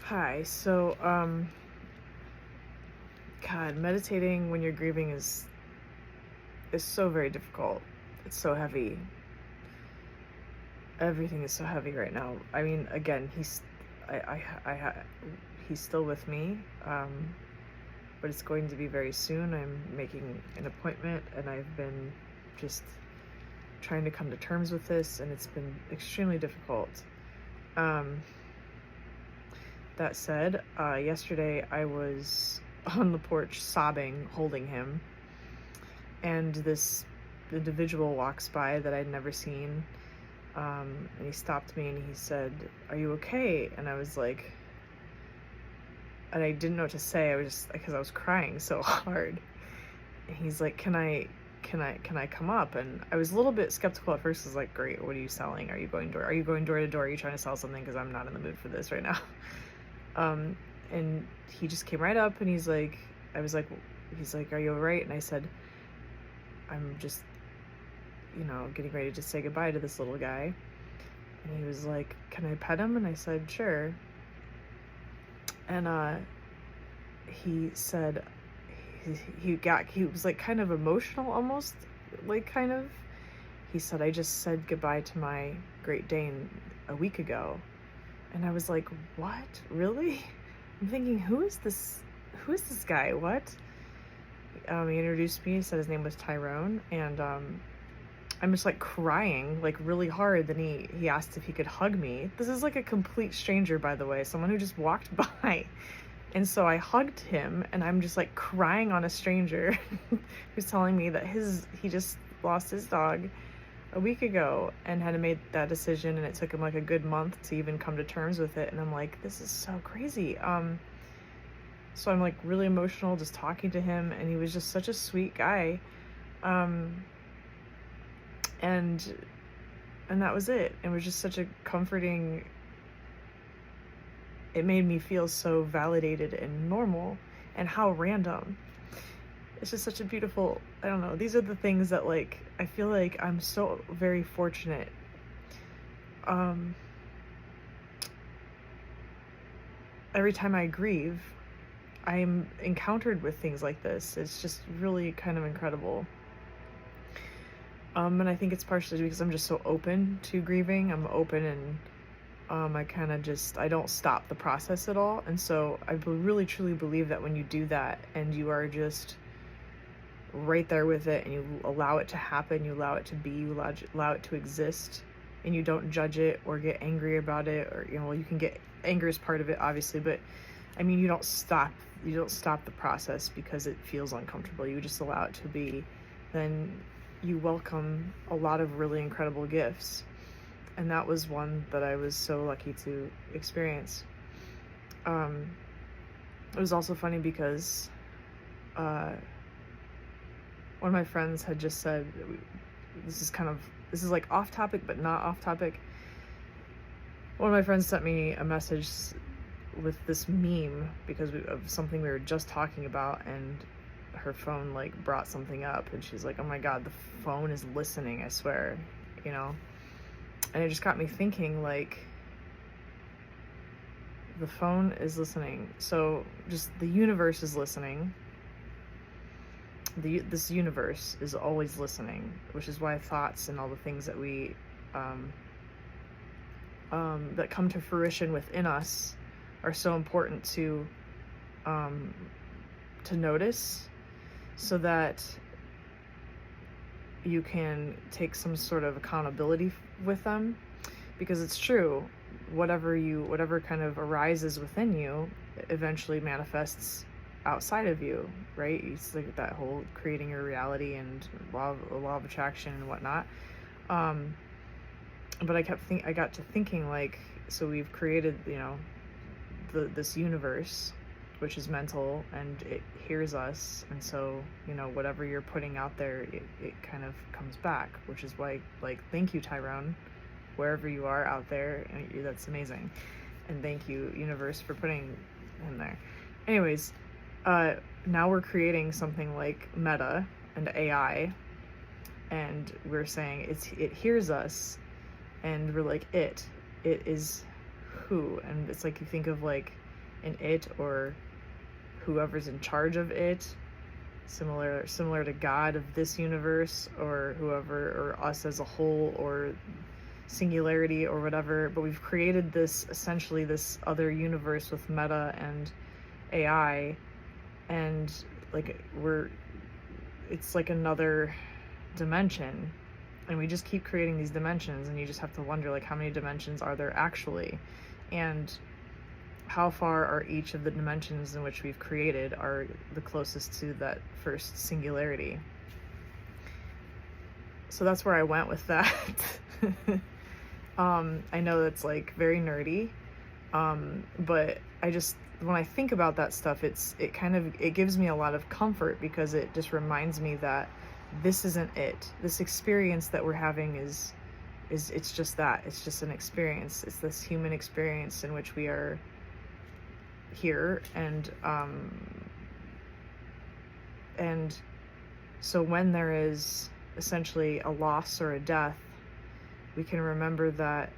Hi. God, meditating when you're grieving is so very difficult. It's so heavy. Everything is so heavy right now. I mean, again, he's still with me, but it's going to be very soon. I'm making an appointment, and I've been just trying to come to terms with this, and it's been extremely difficult. Um, that said, yesterday I was on the porch sobbing, holding him, and this individual walks by that I'd never seen, and he stopped me and he said, "Are you okay?" And I was like, and I didn't know what to say. I was just because I was crying so hard. And he's like, "Can I come up?" And I was a little bit skeptical at first. I was like, "Great, what are you selling? Are you going door to door? Are you trying to sell something? Because I'm not in the mood for this right now." Um, and he just came right up and he's like, I was like, he's like, "Are you all right?" And I said, "I'm just, getting ready to say goodbye to this little guy." And he was like, "Can I pet him?" And I said, "Sure." And he said, he was like kind of emotional almost, like kind of. He said, "I just said goodbye to my Great Dane a week ago." And I was like, "What? Really?" I'm thinking, who is this? Who is this guy? What? He introduced me, said his name was Tyrone, and I'm just like crying, like really hard. Then he asked if he could hug me. This is like a complete stranger, by the way, someone who just walked by. And so I hugged him, and I'm just like crying on a stranger who's telling me that he just lost his dog a week ago and had made that decision, and it took him like a good month to even come to terms with it. And I'm like, this is so crazy. So I'm like really emotional just talking to him, and he was just such a sweet guy. Um, and and that was it. It was just such a comforting, it made me feel so validated and normal, and how random. It's just such a beautiful, I don't know, these are the things that, like, I feel like I'm so very fortunate. um every time I grieve, I'm encountered with things like this. It's just really kind of incredible. And I think it's partially because I'm just so open to grieving. I'm open, and I kind of just, I don't stop the process at all. And so I really truly believe that when you do that and you are just right there with it, and you allow it to happen, you allow it to be, you allow it to exist, and you don't judge it or get angry about it, or, well, you can get, anger is part of it, obviously, but I mean, you don't stop the process because it feels uncomfortable. You just allow it to be. Then you welcome a lot of really incredible gifts. And that was one that I was so lucky to experience. It was also funny because one of my friends had just said, this is like off topic, but not off topic. One of my friends sent me a message with this meme because of something we were just talking about, and her phone like brought something up, and she's like, "Oh my God, the phone is listening, I swear," you know? And it just got me thinking, like, the phone is listening. So just the universe is listening. This universe is always listening, which is why thoughts and all the things that we that come to fruition within us are so important to notice, so that you can take some sort of accountability with them. Because it's true, whatever kind of arises within you eventually manifests outside of you, right? It's like that whole creating your reality and law of attraction and whatnot. But I got to thinking, like, so we've created, this universe, which is mental, and it hears us, and so, whatever you're putting out there, it kind of comes back, which is why, like, thank you, Tyrone, wherever you are out there, and that's amazing. And thank you, universe, for putting him there. Anyways, now we're creating something like Meta and AI, and we're saying it hears us, and we're like, it is who. And it's like, you think of like in it or whoever's in charge of it, similar to God of this universe, or whoever, or us as a whole, or singularity, or whatever. But we've created this, essentially this other universe with meta and AI, and like it's like another dimension, and we just keep creating these dimensions, and you just have to wonder, like, how many dimensions are there actually, and how far are each of the dimensions in which we've created are the closest to that first singularity. So that's where I went with that. I know that's like very nerdy, but when I think about that stuff, it gives me a lot of comfort, because it just reminds me that this isn't it. This experience that we're having it's just that. It's just an experience. It's this human experience in which we are here, and so when there is essentially a loss or a death, we can remember that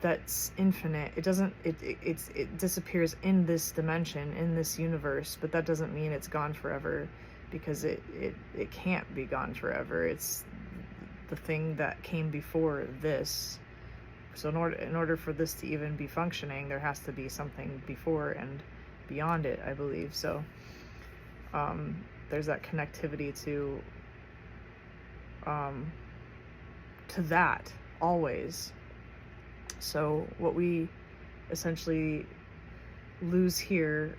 that's infinite. It disappears in this dimension, in this universe, but that doesn't mean it's gone forever, because it can't be gone forever. It's the thing that came before this. So in order for this to even be functioning, there has to be something before and beyond it, I believe. So there's that connectivity to that always. So what we essentially lose here,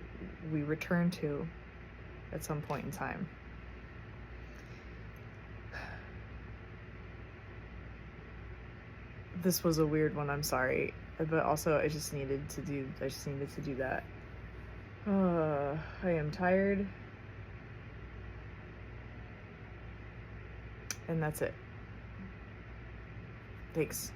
we return to at some point in time. This was a weird one, I'm sorry, but also I just needed to do that. I am tired, and that's it. Thanks.